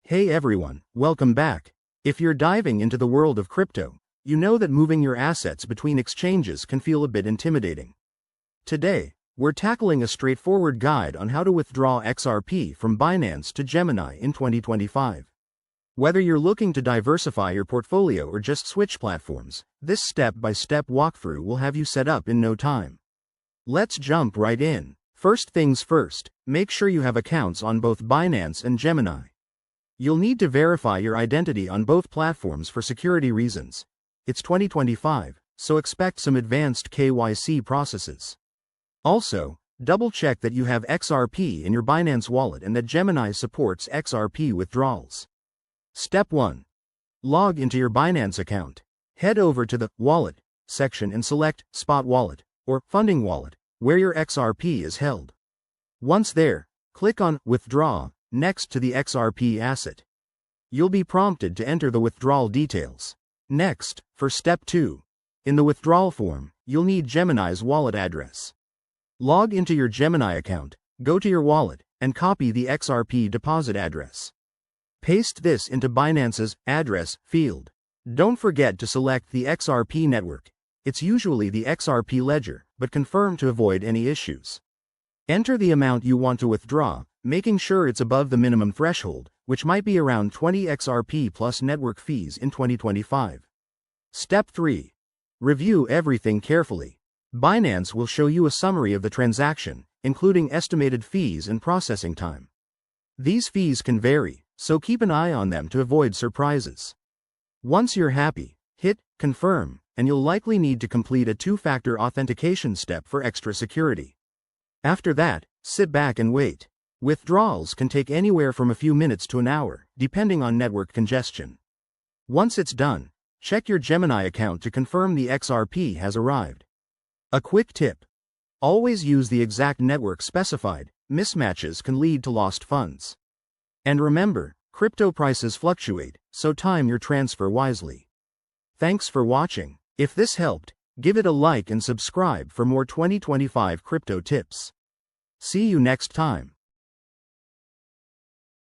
Hey everyone, welcome back. If you're diving into the world of crypto, you know that moving your assets between exchanges can feel a bit intimidating. Today, we're tackling a straightforward guide on how to withdraw XRP from Binance to Gemini in 2025. Whether you're looking to diversify your portfolio or just switch platforms, this step-by-step walkthrough will have you set up in no time. Let's jump right in. First things first, make sure you have accounts on both Binance and Gemini. You'll need to verify your identity on both platforms for security reasons. It's 2025, so expect some advanced KYC processes. Also, double-check that you have XRP in your Binance wallet and that Gemini supports XRP withdrawals. Step 1. Log into your Binance account. Head over to the Wallet section and select Spot Wallet or Funding Wallet, where your XRP is held. Once there, click on Withdraw next to the XRP asset. You'll be prompted to enter the withdrawal details. Next, for Step 2. In the withdrawal form, you'll need Gemini's wallet address. Log into your Gemini account, go to your wallet, and copy the XRP deposit address. Paste this into Binance's address field. Don't forget to select the XRP network. It's usually the XRP ledger, but confirm to avoid any issues. Enter the amount you want to withdraw, making sure it's above the minimum threshold, which might be around 20 XRP plus network fees in 2025. Step 3. Review everything carefully. Binance will show you a summary of the transaction, including estimated fees and processing time. These fees can vary, so keep an eye on them to avoid surprises. Once you're happy, hit Confirm, and you'll likely need to complete a two-factor authentication step for extra security. After that, sit back and wait. Withdrawals can take anywhere from a few minutes to an hour, depending on network congestion. Once it's done, check your Gemini account to confirm the XRP has arrived. A quick tip: always use the exact network specified. Mismatches can lead to lost funds. And remember, crypto prices fluctuate, so time your transfer wisely. Thanks for watching. If this helped, give it a like and subscribe for more 2025 crypto tips. See you next time.